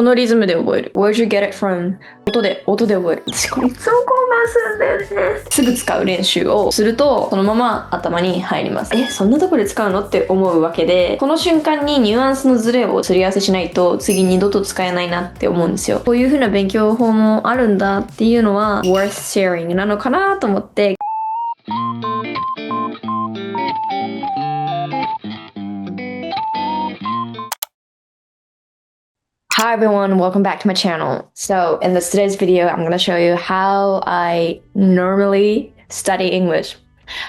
このリズムで覚える。Where'd you get it from? 音で覚える。私これいつも混乱するんだよね。すぐ使う練習をすると、そのまま頭に入ります。そんなとこで使うのって思うわけで、この瞬間にニュアンスのズレをすり合わせしないと、次二度と使えないなって思うんですよ。こういう風な勉強法もあるんだっていうのは、worth sharing なのかなと思って、Hi everyone, welcome back to my channel. So in today's video, I'm going to show you how I normally study English.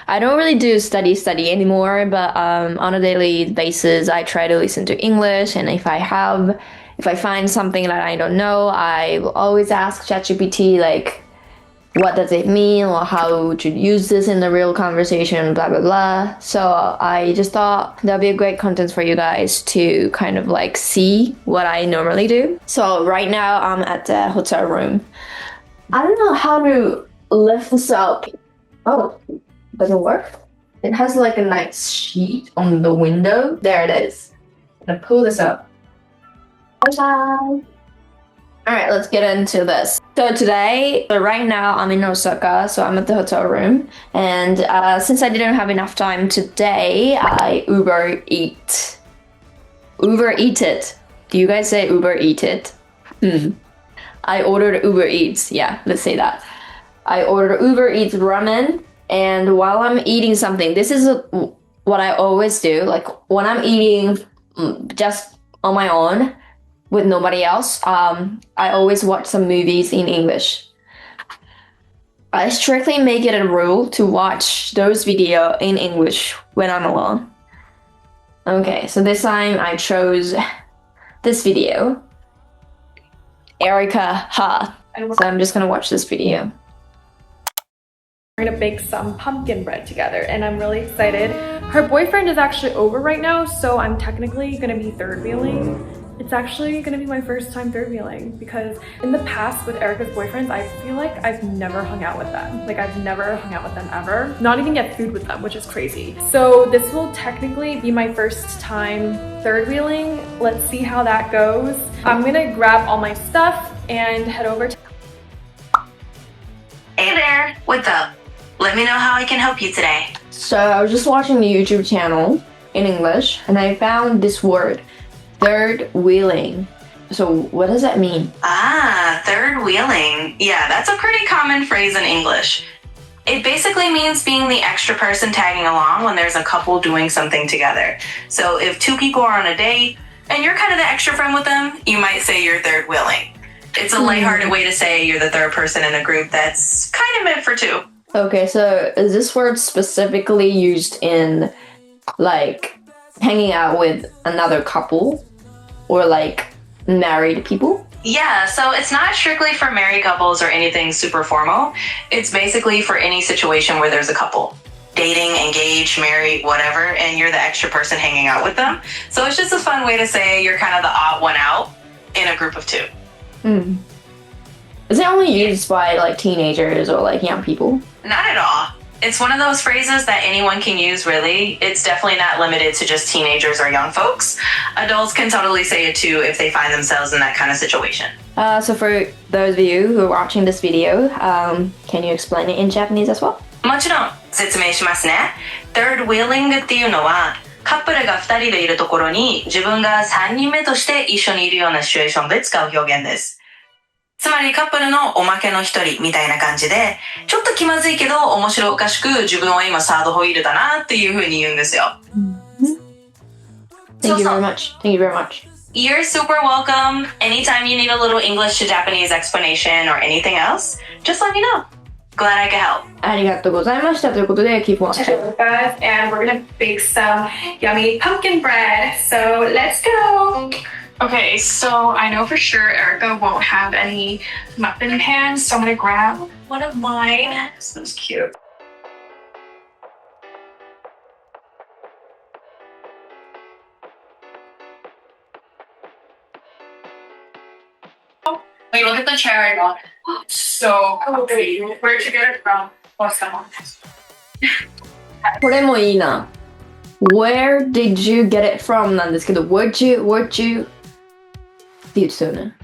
I don't really do study anymore, but on a daily basis, I try to listen to English, and if I find something that I don't know, I will always ask ChatGPT like, what does it mean, or how would you use this in the real conversation, blah blah blah. So I just thought that'd be a great content for you guys to kind of like see what I normally do. So right now I'm at the hotel room. I don't know how to lift this up. Oh, doesn't work. It has like a nice sheet on the window. There it is. I'm gonna pull this up. Bye. Alright, let's get into this. So right now I'm in Osaka, so I'm at the hotel room. And since I didn't have enough time today, I Uber Eat it. Do you guys say Uber Eat it? I ordered Uber Eats. Yeah, let's say that. I ordered Uber Eats ramen, and while I'm eating something, this is what I always do. Like when I'm eating just on my own, with nobody else, I always watch some movies in English. I strictly make it a rule to watch those videos in English when I'm alone. Okay, so this time I chose this video. Erica Ha. So I'm just gonna watch this video. We're gonna bake some pumpkin bread together, and I'm really excited. Her boyfriend is actually over right now, so I'm technically gonna be third wheeling. It's actually gonna be my first time third wheeling because in the past with Erica's boyfriends, I feel like I've never hung out with them. Like I've never hung out with them ever. Not even get food with them, which is crazy. So this will technically be my first time third wheeling. Let's see how that goes. I'm gonna grab all my stuff and head over to... Hey there, what's up? Let me know how I can help you today. So I was just watching the YouTube channel in English and I found this word. Third wheeling. So what does that mean? Third wheeling. Yeah, that's a pretty common phrase in English. It basically means being the extra person tagging along when there's a couple doing something together. So if two people are on a date and you're kind of the extra friend with them, you might say you're third wheeling. It's a lighthearted way to say you're the third person in a group that's kind of meant for two. Okay, so is this word specifically used in like hanging out with another couple? Or like married people? Yeah, so it's not strictly for married couples or anything super formal. It's basically for any situation where there's a couple. Dating, engaged, married, whatever, and you're the extra person hanging out with them. So it's just a fun way to say you're kind of the odd one out in a group of two. Is it only used by like teenagers or like young people? Not at all. It's one of those phrases that anyone can use, really. It's definitely not limited to just teenagers or young folks. Adults can totally say it too if they find themselves in that kind of situation. So for those of you who are watching this video, can you explain it in Japanese as well? もちろん説明しますね。Third wheeling っていうのはカップルが2人でいるところに自分が3人目として一緒にいるようなシチュエーションで使う表現です。つまりカップルのおまけの一人みたいな感じで、ちょっと気まずいけど面白おかしく自分は今サードホイールだなっていう風に言うんですよ。Thank you very much. Thank you very much. You're super welcome. Anytime you need a little English to Japanese explanation or anything else, just let me know. Glad I could help. ありがとうございましたということで keep watching. Guys, and we're gonna bake some yummy pumpkin bread. So let's go. Okay, so I know for sure Erica won't have any muffin pans, so I'm gonna grab one of mine. This is cute. Wait, look at the chair I got. So comfy. Where'd you get it from? What's that one? これもいいな。Where did you get it from なんですけど、where'd you 言ってたよね。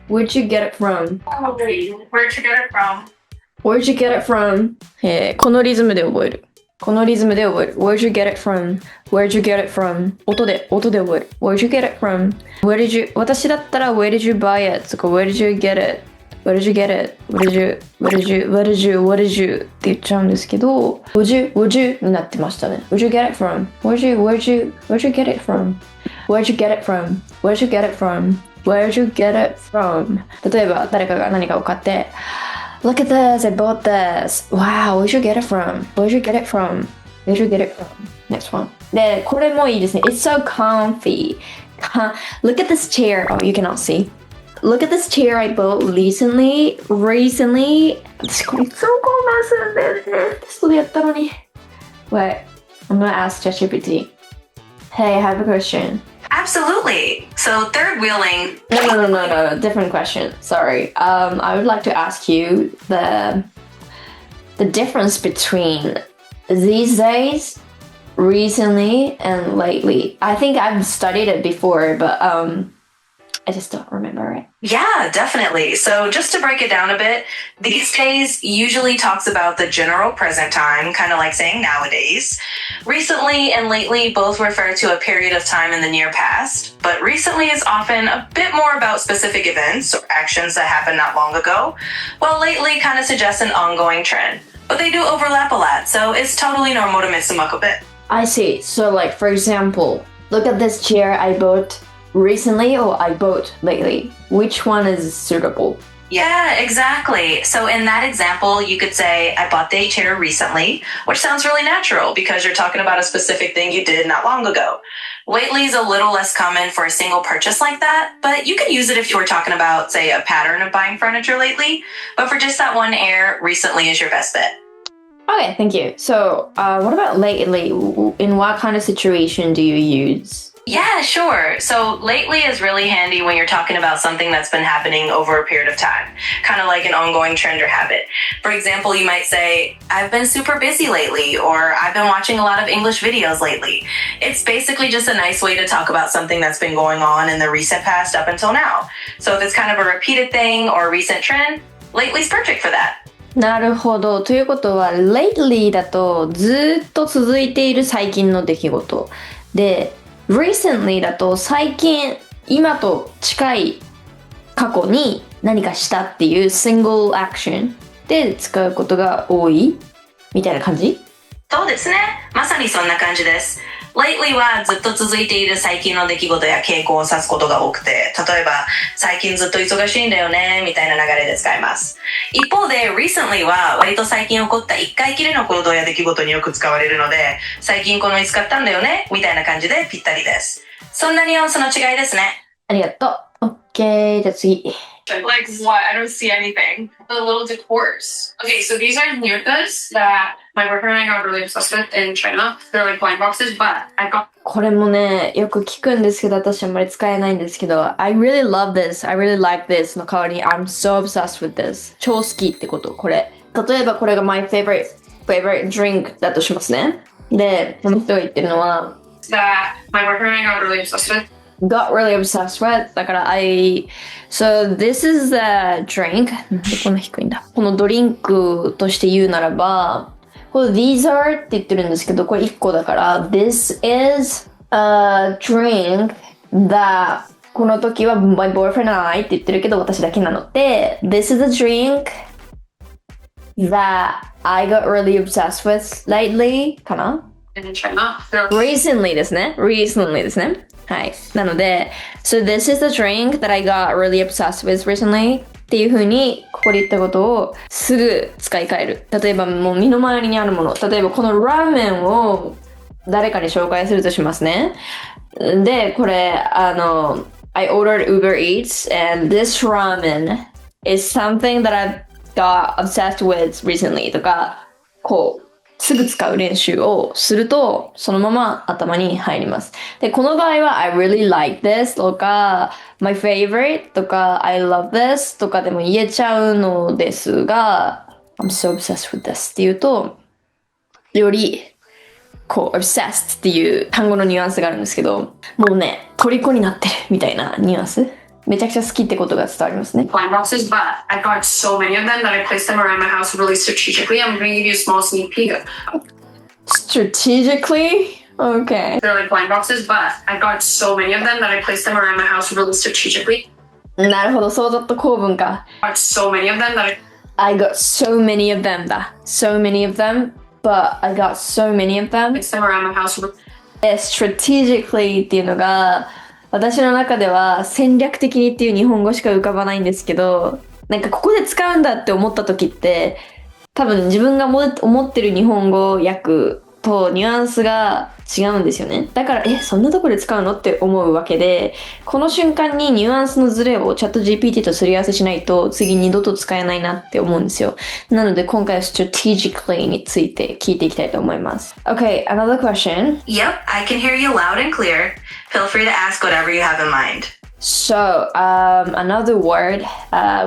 Where'd you get it from? Where'd you get it from? Where'd you get it from? このリズムで覚える。Where'd you get it from? Where'd you get it from? 音で覚える。Where'd you get it from? 私だったら Where did you buy it? とか Where did you get it? Where did you get it? What did you? って言っちゃうんですけど Would you になってましたね。Where'd you get it from? Where'd you get it from? Where'd you get it from? Where'd you get it from? Where'd you get it from? 例えば誰かが何かを買ってLook at this, I bought this. Wow, where'd you get it from? Where'd you get it from? Where'd you get it from? Next one. で、これもいいですね。It's so comfy. Look at this chair. Oh, you cannot see. Look at this chair I bought recently. 私これいつもこう回すんだよね。テストでやったのに。Wait, I'm gonna ask ChatGPT. Hey, I have a question. Absolutely. So third wheeling. No. Different question. Sorry. I would like to ask you the difference between these days, recently, and lately. I think I've studied it before, but I just don't remember it. Yeah, definitely. So just to break it down a bit, these days usually talks about the general present time, kind of like saying nowadays. Recently and lately both refer to a period of time in the near past, but recently is often a bit more about specific events or actions that happened not long ago, while lately kind of suggests an ongoing trend. But they do overlap a lot, so it's totally normal to mix them up a bit. I see. So like, for example, look at this chair I bought recently or I bought lately. Which one is suitable? Yeah, exactly. So in that example, you could say, I bought the chair recently, which sounds really natural because you're talking about a specific thing you did not long ago. Lately is a little less common for a single purchase like that, but you could use it if you were talking about, say, a pattern of buying furniture lately. But for just that one air, recently is your best bet. Okay, thank you. So, what about lately? In what kind of situation do you use? Yeah, sure. So lately is really handy when you're talking about something that's been happening over a period of time, kind of like an ongoing trend or habit. For example, you might say, I've been super busy lately, or I've been watching a lot of English videos lately. It's basically just a nice way to talk about something that's been going on in the recent past up until now. So if it's kind of a repeated thing or a recent trend, lately's perfect for that. なるほど。ということは、lately だとずっと続いている最近の出来事。で、recently だと最近、今と近い過去に何かしたっていう single action で使うことが多いみたいな感じ？そうですね。まさにそんな感じです。Lately はずっと続いている最近の出来事や傾向を指すことが多くて、例えば最近ずっと忙しいんだよねみたいな流れで使います。一方で recently は割と最近起こった一回きりの行動や出来事によく使われるので、最近このいつ買ったんだよねみたいな感じでぴったりです。そんなニュアンスの違いですね。ありがとう。OK、じゃあ次。Like what? I don't see anything. The little decors. Okay, so these are new goods that my boyfriend and I got really obsessed with in China. They're like blind boxes, but I got これもね、よく聞くんですけど、私あんまり使えないんですけど、I really love this, I really like this の代わりに I'm so obsessed with this 超好きってこと、これ。例えばこれが my favorite drink だとしますね。で、この人が言ってるのは that my boyfriend and I got really obsessed with. Got really obsessed with だから So this is the drink なんでこんな低いんだこのドリンクとして言うならばこれ These are って言ってるんですけどこれ1個だから This is a drink that この時は my boyfriend and I って言ってるけど私だけなので This is a drink that I got really obsessed with lately かなIn China. Recently ですね Recently ですねはい。なので、So this is the drink that I got really obsessed with recently っていう風に、ここで言ったことをすぐ使い換える。例えばもう身の回りにあるもの。例えばこのラーメンを誰かに紹介するとしますね。で、これ、I ordered Uber Eats and this ramen is something that I got obsessed with recently とか、こう、すぐ使う練習をするとそのまま頭に入ります。で、この場合は I really like this とか my favorite とか I love this とかでも言えちゃうのですが I'm so obsessed with this っていうとよりこう obsessed っていう単語のニュアンスがあるんですけどもうね、虜になってるみたいなニュアンスめちゃくちゃ好きってことが伝わりますね。blind boxes, but I got so many of them that I placed them around my house really strategically. I'm going to give you a small sneak peek. Strategically? Okay. They're like blind boxes, but I got so many of them that I placed them around my house really strategically. なるほど、そうだった構文か。I got so many of them that I got so many of them だ。So many of them, but I got so many of them. placed them around my house. strategically っていうのが、私の中では戦略的にっていう日本語しか浮かばないんですけど、なんかここで使うんだって思った時って、多分自分が思ってる日本語訳とニュアンスが違うんですよね。だからそんなところで使うのって思うわけで、この瞬間にニュアンスのズレをチャット GPT とすり合わせしないと次二度と使えないなって思うんですよ。なので今回は strategically について聞いていきたいと思います。Okay, another question. Yep, I can hear you loud and clear. Feel free to ask whatever you have in mind. So, another word,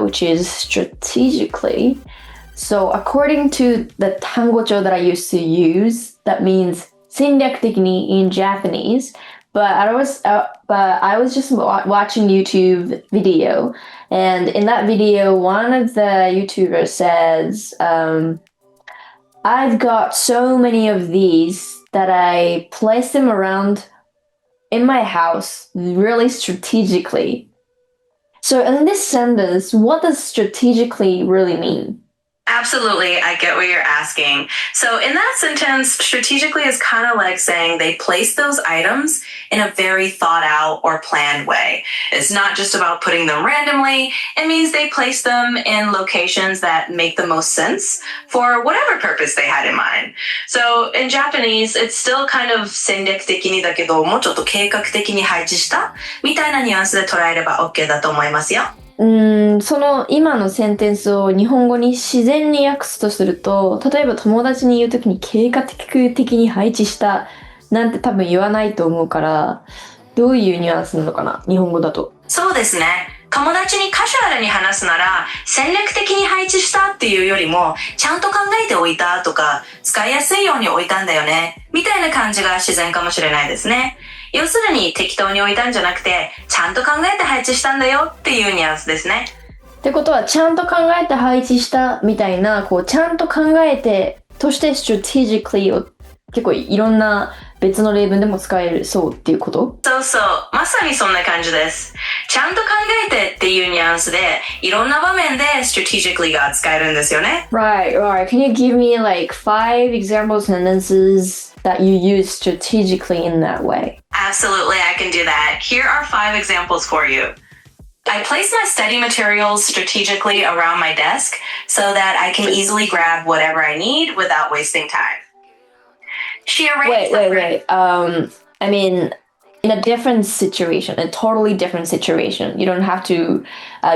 which is strategically. So, according to the 単語帳 that I used to use, that means 戦略的に in Japanese. But I was just watching YouTube video, and in that video, one of the YouTubers says, "I've got so many of these that I place them around in my house really strategically." So in this sentence, what does strategically really mean? Absolutely, I get what you're asking. So in that sentence, strategically is kind of like saying they place those items in a very thought out or planned way. It's not just about putting them randomly. It means they place them in locations that make the most sense for whatever purpose they had in mind. So in Japanese, it's still kind of 戦略的にだけど、もうちょっと計画的に配置したみたいなニュアンスで捉えれば OK だと思いますよ。その今のセンテンスを日本語に自然に訳すとすると、例えば友達に言うときに計画的に配置したなんて多分言わないと思うから、どういうニュアンスなのかな、日本語だと。そうですね。友達にカジュアルに話すなら、戦略的に配置したっていうよりも、ちゃんと考えておいたとか、使いやすいように置いたんだよね、みたいな感じが自然かもしれないですね。要するに適当に置いたんじゃなくて、ちゃんと考えて配置したんだよっていうニュアンスですね。ってことは、ちゃんと考えて配置したみたいな、ちゃんと考えて、として strategically を結構いろんな別の例文でも使えるそうっていうこと？そうそう。まさにそんな感じです。ちゃんと考えてっていうニュアンスで、いろんな場面で strategically が使えるんですよね。Right. Can you give me like 5 example sentences that you use strategically in that way? Absolutely, I can do that. Here are 5 examples for you. I place my study materials strategically around my desk so that I can easily grab whatever I need without wasting time. She arranged Wait. I mean, in a different situation, a totally different situation. You don't have to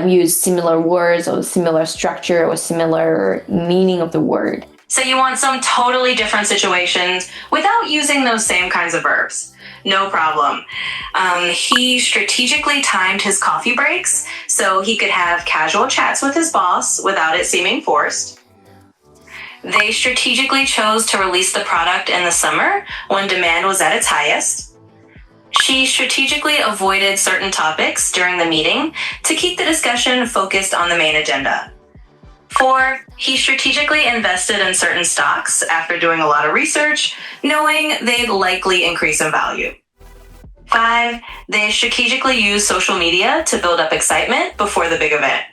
use similar words or similar structure or similar meaning of the word. So you want some totally different situations without using those same kinds of verbs. No problem. He strategically timed his coffee breaks so he could have casual chats with his boss without it seeming forced. They strategically chose to release the product in the summer when demand was at its highest. She strategically avoided certain topics during the meeting to keep the discussion focused on the main agenda. 4. He strategically invested in certain stocks after doing a lot of research, knowing they'd likely increase in value. 5. They strategically used social media to build up excitement before the big event.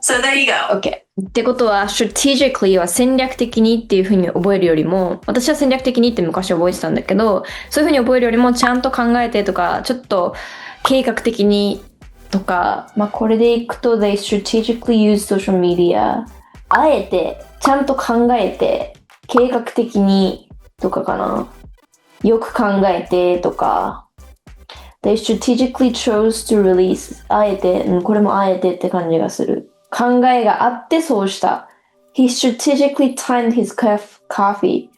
So there you go. Okay. ってことは strategically は戦略的にっていう風に覚えるよりも、私は戦略的にって昔覚えてたんだけど、そういう風に覚えるよりもちゃんと考えてとか、ちょっと計画的にとか、これでいくと they strategically use social media あえてちゃんと考えて計画的にとかかな、よく考えてとか、they strategically chose to release あえて、これもあえてって感じがする。考えがあってそうした。He strategically timed his coffee.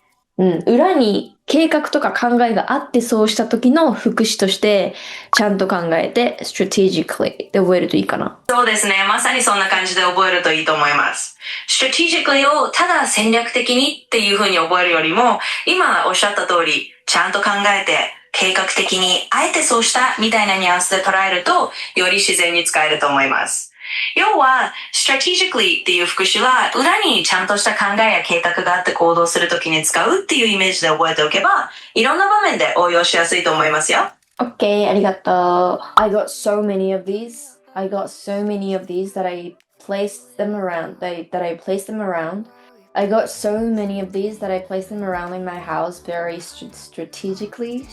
裏に計画とか考えがあってそうした時の副詞としてちゃんと考えて strategically で覚えるといいかな。そうですね。まさにそんな感じで覚えるといいと思います。strategically をただ戦略的にっていう風に覚えるよりも、今おっしゃった通り、ちゃんと考えて、計画的に、あえてそうしたみたいなニュアンスで捉えると、より自然に使えると思います。要は、strategically っていう副詞は、裏にちゃんとした考えや計画があって行動するときに使うっていうイメージで覚えておけば、いろんな場面で応用しやすいと思いますよ。Okay, ありがとう。I got so many of these. I got so many of these that I placed them around. That I placed them around. I got so many of these that I placed them around in my house very strategically.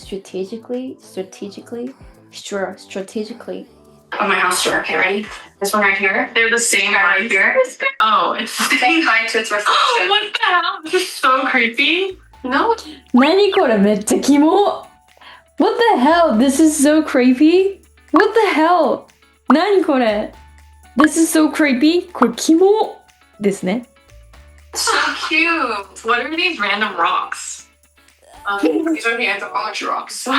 On my house door. Okay, ready? This one right here. They're the same right here. Oh, it's staying high to its reflection. Oh, what the hell? This is so creepy. No. 何これめっちゃキモ。What the hell? This is so creepy. What the hell? 何これ This is so creepy. これキモですね。So cute. What are these random rocks? These are the anthropology rocks. What?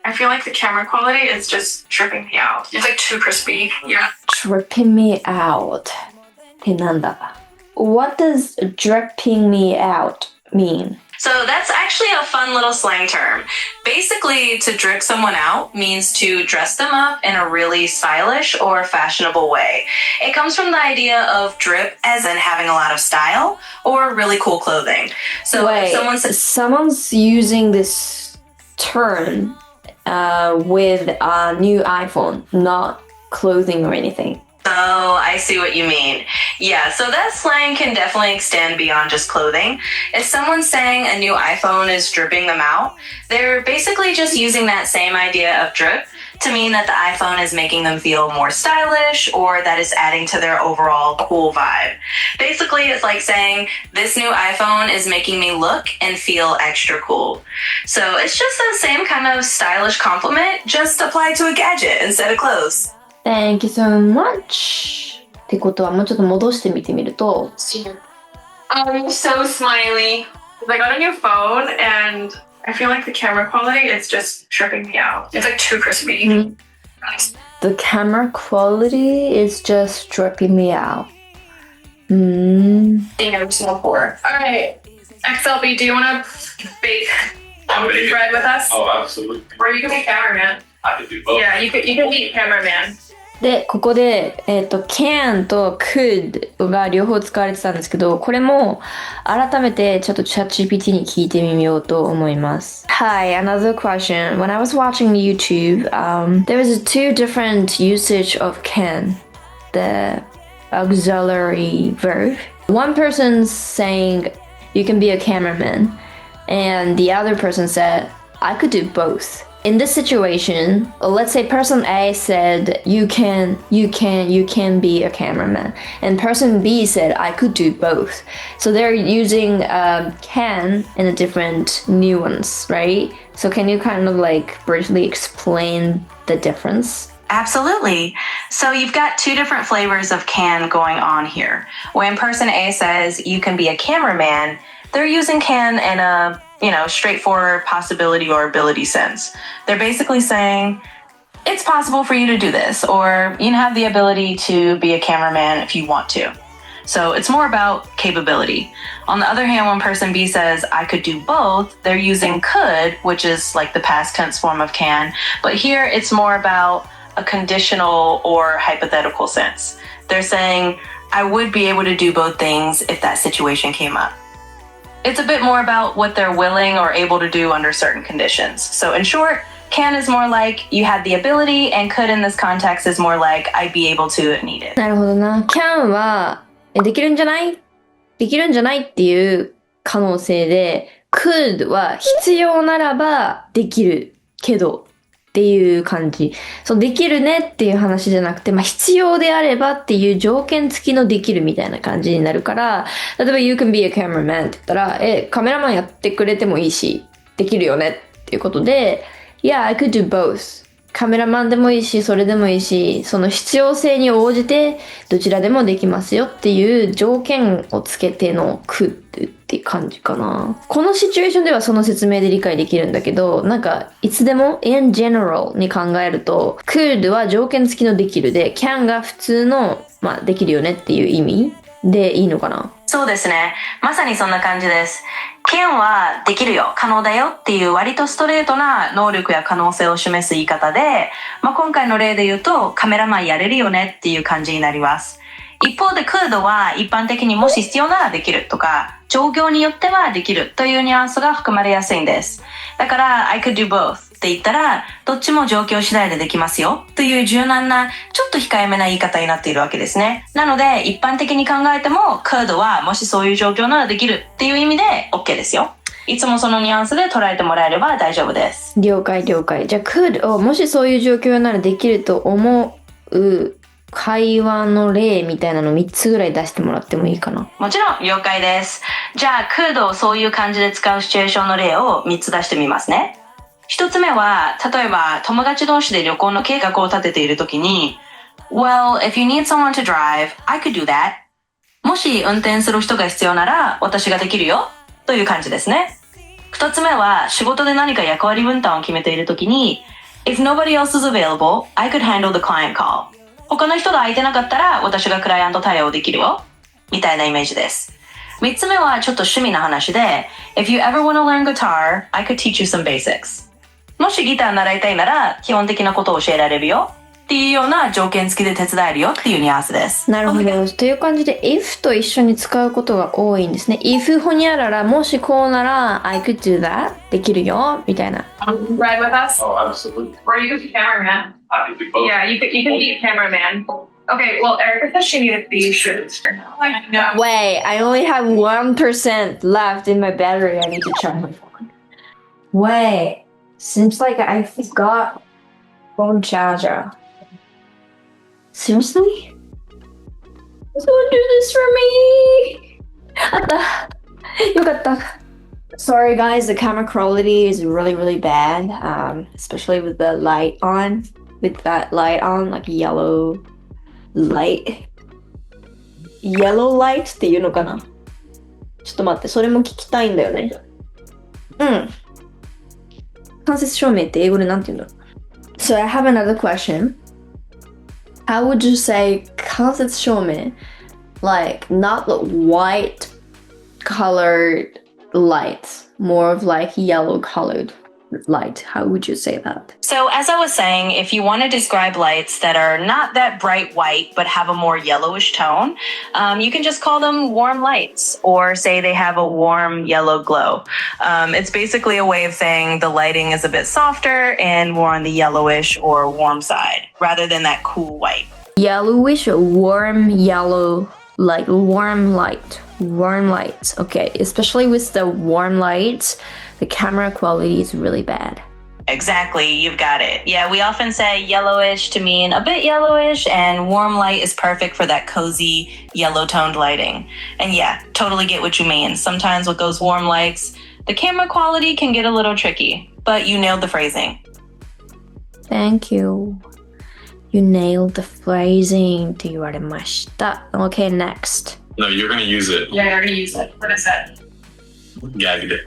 I feel like the camera quality is just tripping me out. It's like too crispy. Yeah. Dripping me out ってなんだ What does dripping me out mean? So that's actually a fun little slang term. Basically, to drip someone out means to dress them up in a really stylish or fashionable way. It comes from the idea of drip as in having a lot of style or really cool clothing. So Wait, if someone's using this term with a new iPhone, not clothing or anything. Oh, I see what you mean. Yeah, so that slang can definitely extend beyond just clothing. If someone's saying a new iPhone is dripping them out, they're basically just using that same idea of drip to mean that the iPhone is making them feel more stylish or that it's adding to their overall cool vibe. Basically, it's like saying, this new iPhone is making me look and feel extra cool. So it's just the same kind of stylish compliment, just applied to a gadget instead of clothes. Thank you so much. ってことはもうちょっと戻してみてみると I'm so smiley. I got a new phone and I feel like the camera quality is just tripping me out. It's like too crispy. The camera quality is just tripping me out. I'm small poor. Alright. XLB, do you want to bake bread with us? Oh, absolutely. Or you can be cameraman. I can do both. Yeah, you can be cameraman. で、ここで、can と could が両方使われてたんですけど、これも改めてちょっと ChatGPT に聞いてみようと思います。Hi, another question. When I was watching YouTube, there was two different usage of can, the auxiliary verb. One person's saying, you can be a cameraman, and the other person said, I could do both. In this situation, let's say person A said, you can be a cameraman. And person B said, I could do both. So they're using can in a different nuance, right? So can you kind of like briefly explain the difference? Absolutely. So you've got two different flavors of can going on here. When person A says, you can be a cameraman, they're using can in a straightforward possibility or ability sense. They're basically saying, it's possible for you to do this, or you have the ability to be a cameraman if you want to. So it's more about capability. On the other hand, when person B says, I could do both, they're using could, which is like the past tense form of can. But here it's more about a conditional or hypothetical sense. They're saying, I would be able to do both things if that situation came up. It's a bit more about what they're willing or able to do under certain conditions. So in short, can is more like you had the ability, and could in this context is more like I'd be able to if needed. なるほどな。can はできるんじゃないっていう可能性で、could は必要ならばできるけどっていう感じ。そうできるねっていう話じゃなくて、必要であればっていう条件付きのできるみたいな感じになるから、例えば You can be a cameraman って言ったら、カメラマンやってくれてもいいし、できるよねっていうことで、Yeah, I could do both. カメラマンでもいいし、それでもいいし、その必要性に応じてどちらでもできますよっていう条件をつけての could って感じかな。このシチュエーションではその説明で理解できるんだけど、なんかいつでも in general に考えると could は条件付きのできるで can が普通のできるよねっていう意味でいいのかな。そうですね。まさにそんな感じです。can はできるよ、可能だよっていう割とストレートな能力や可能性を示す言い方で、今回の例で言うとカメラマンやれるよねっていう感じになります。一方で could は一般的にもし必要ならできるとか、状況によってはできるというニュアンスが含まれやすいんです。だから I could do both って言ったら、どっちも状況次第でできますよという柔軟な、ちょっと控えめな言い方になっているわけですね。なので一般的に考えても could はもしそういう状況ならできるっていう意味で OK ですよ。いつもそのニュアンスで捉えてもらえれば大丈夫です。了解了解。じゃあ could をもしそういう状況ならできると思う会話の例みたいなの3つぐらい出してもらってもいいかな。もちろん了解です。じゃあ could をそういう感じで使うシチュエーションの例を3つ出してみますね。1つ目は、例えば友達同士で旅行の計画を立てているときに Well, if you need someone to drive, I could do that. もし運転する人が必要なら私ができるよという感じですね。2つ目は、仕事で何か役割分担を決めているときに If nobody else is available, I could handle the client call. 他の人が空いてなかったら私がクライアント対応できるよみたいなイメージです。3つ目はちょっと趣味な話で If you ever want to learn guitar, I could teach you some basics. もしギター習いたいなら基本的なことを教えられるよっていうような条件付きで手伝えるよっていうニュアンスです。なるほど。という感じで if と一緒に使うことが多いんですね。if ほにゃらら、もしこうなら I could do that できるよみたいな。Ride with us? Oh, absolutely. Or you could be cameraman. Yeah, you could be cameraman. Okay, well, Erica says she needed these shoes. No. Wait, I only have 1% left in my battery. I need to charge my phone. Wait, seems like I forgot phone charger. Seriously? Someone do this for me! あった。よかった。Sorry guys, the camera quality is really bad, especially with the light on. With that light on, like yellow light っていうのかな。ちょっと待って、それも聞きたいんだよね。間接照明って英語でなんて言うんだろう。So I have another question. How would you say 間接照明? Like not the white colored lights, more of like yellow colored light. How would you say that? So as I was saying, if you want to describe lights that are not that bright white but have a more yellowish tone, you can just call them warm lights or say they have a warm yellow glow. It's basically a way of saying the lighting is a bit softer and more on the yellowish or warm side rather than that cool white. Yellowish or warm yellow, like warm light. Warm lights. Okay, especially with the warm lights, the camera quality is really bad. Exactly, you've got it. Yeah, we often say yellowish to mean a bit yellowish, and warm light is perfect for that cozy yellow-toned lighting. And yeah, totally get what you mean. Sometimes with those warm lights, the camera quality can get a little tricky, but you nailed the phrasing. Thank you. You nailed the phrasing って言われました。Okay, next. No, you're gonna use it. Yeah, you're gonna use it. What is it? Gagged it.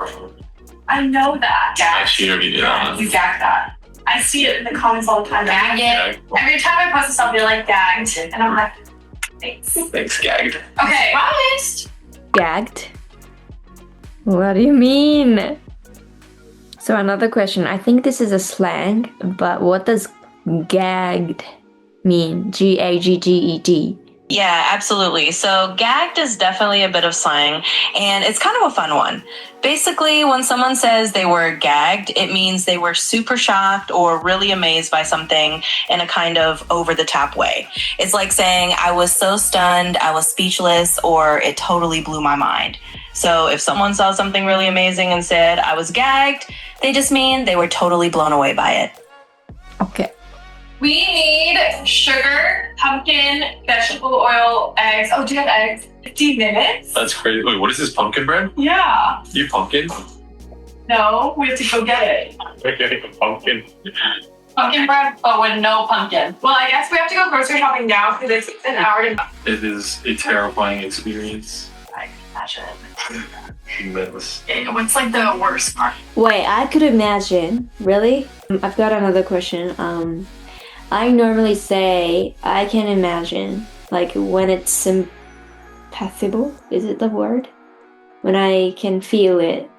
I know that. Yeah, she already did that. You gagged that. I see it in the comments all the time. Gag it. Every time I post something like gagged, and I'm like, thanks. Thanks, gagged. Okay. Promised. Gagged? What do you mean? So another question. I think this is a slang, but what does gagged mean? G-A-G-G-E-D. Yeah, absolutely. So gagged is definitely a bit of slang, and it's kind of a fun one. Basically, when someone says they were gagged, it means they were super shocked or really amazed by something in a kind of over-the-top way. It's like saying, I was so stunned, I was speechless, or it totally blew my mind. So if someone saw something really amazing and said, I was gagged, they just mean they were totally blown away by it. Okay. We need sugar, pumpkin, vegetable oil, eggs. Oh, do you have eggs? 15 minutes? That's crazy. Wait, what is this, pumpkin bread? Yeah. You pumpkin? No, we have to go get it. We're getting a pumpkin. Pumpkin bread, but with no pumpkin. Well, I guess we have to go grocery shopping now because it's an hour to... It is a terrifying experience. I can imagine. Immense. What's like the worst part? Wait, I could imagine. Really? I've got another question. I normally say I can imagine, like when it's possible? Is it the word? When I can feel it,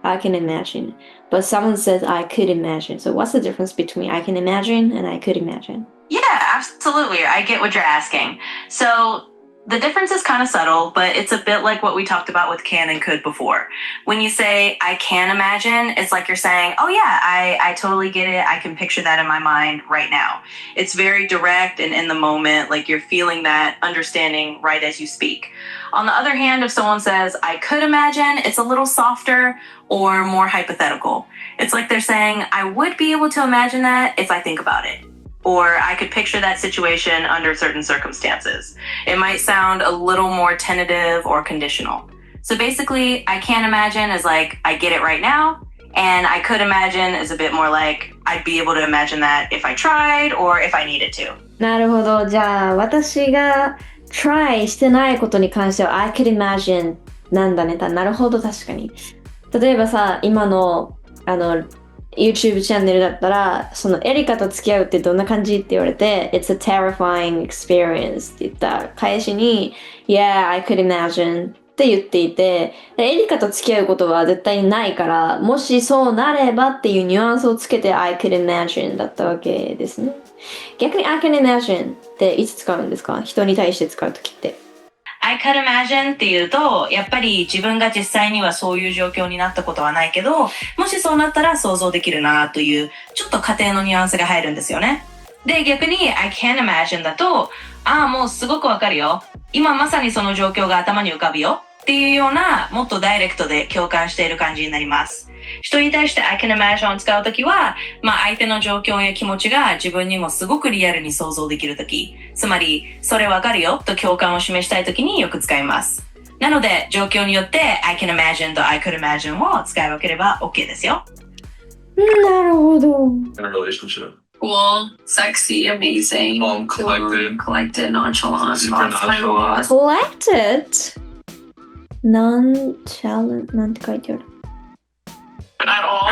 I can imagine. But someone says I could imagine. So what's the difference between I can imagine and I could imagine? Yeah, absolutely. I get what you're asking. So the difference is kind of subtle, but it's a bit like what we talked about with can and could before. When you say, I can imagine, it's like you're saying, oh yeah, I totally get it. I can picture that in my mind right now. It's very direct and in the moment, like you're feeling that understanding right as you speak. On the other hand, if someone says, I could imagine, it's a little softer or more hypothetical. It's like they're saying, I would be able to imagine that if I think about it. Or I could picture that situation under certain circumstances. It might sound a little more tentative or conditional. So basically, I can't imagine is like, I get it right now. And I could imagine is a bit more like, I'd be able to imagine that if I tried or if I needed to. なるほど。じゃあ、私が try してないことに関しては I could imagine なんだね。なるほど、確かに。例えばさ、今の、YouTube チャンネルだったら、そのエリカと付き合うってどんな感じって言われて、It's a terrifying experience って言った返しに、Yeah, I could imagine って言っていて、エリカと付き合うことは絶対ないから、もしそうなればっていうニュアンスをつけて I could imagine だったわけですね。逆に I can imagine っていつ使うんですか？人に対して使うときって。I could imagine っていうと、やっぱり自分が実際にはそういう状況になったことはないけど、もしそうなったら想像できるなという、ちょっと仮定のニュアンスが入るんですよね。で、逆に I can imagine だと、もうすごくわかるよ。今まさにその状況が頭に浮かぶよっていうような、もっとダイレクトで共感している感じになります。人に対して I can imagine を使うときは、相手の状況や気持ちが自分にもすごくリアルに想像できるとき、つまり、それわかるよと共感を示したいときによく使います。なので、状況によって I can imagine と I could imagine を使い分ければ OK ですよ。なるほど。In a relationship. Cool, sexy, amazing, Collected, nonchalant, super nonchalant. Collected? Nonchalant なんて書いてあるat all.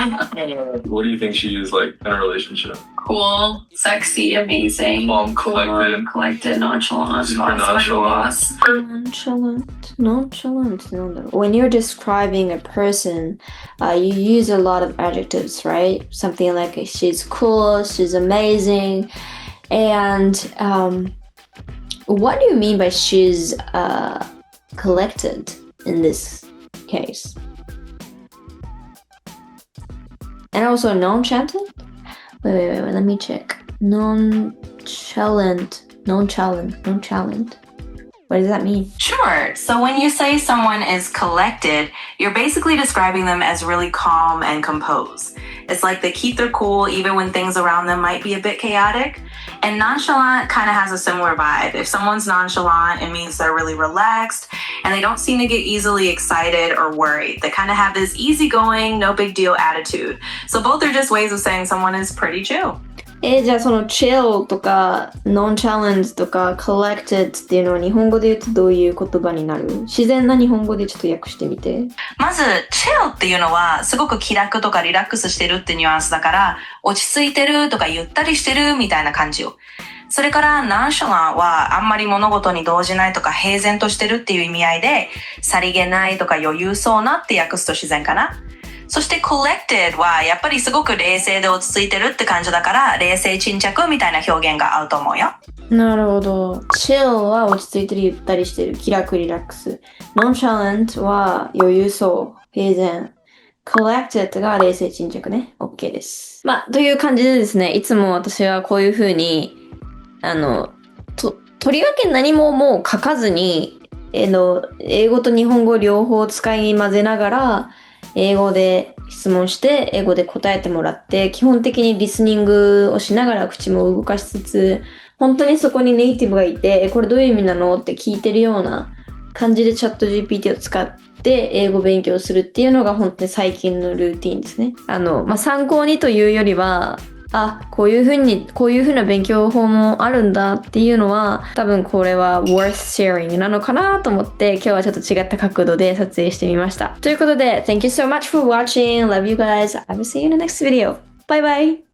What do you think she is like in a relationship? Cool, sexy, amazing, collected, nonchalant, super nonchalant. Nonchalant なんだろう。When you're describing a person, you use a lot of adjectives, right? Something like she's cool, she's amazing. And what do you mean by she's collected in this case? And also nonchalant? Wait, let me check. Nonchalant. What does that mean? Sure. So when you say someone is collected, you're basically describing them as really calm and composed. It's like they keep their cool even when things around them might be a bit chaotic. And nonchalant kind of has a similar vibe. If someone's nonchalant, it means they're really relaxed and they don't seem to get easily excited or worried. They kind of have this easygoing, no big deal attitude. So both are just ways of saying someone is pretty chill. じゃあその chill とか nonchalant とか collected っていうのは日本語で言うとどういう言葉になる？自然な日本語でちょっと訳してみて。まず chill っていうのはすごく気楽とかリラックスしてるってニュアンスだから落ち着いてるとかゆったりしてるみたいな感じよ。それから nonchalant はあんまり物事に動じないとか平然としてるっていう意味合いでさりげないとか余裕そうなって訳すと自然かな。そして collected はやっぱりすごく冷静で落ち着いてるって感じだから冷静沈着みたいな表現が合うと思うよ。なるほど。chill は落ち着いてるゆったりしてる気楽リラックス。nonchalant は余裕そう平然。collected が冷静沈着ね。OK です。という感じでですね、いつも私はこういう風にとりわけ何ももう書かずに英語と日本語両方使い混ぜながら英語で質問して英語で答えてもらって基本的にリスニングをしながら口も動かしつつ本当にそこにネイティブがいてこれどういう意味なのって聞いてるような感じでチャット GPT を使って英語勉強するっていうのが本当に最近のルーティーンですね。参考にというよりはこういう風な勉強法もあるんだっていうのは多分これは worth sharing なのかなと思って今日はちょっと違った角度で撮影してみました。ということで Thank you so much for watching. Love you guys. I will see you in the next video. Bye bye.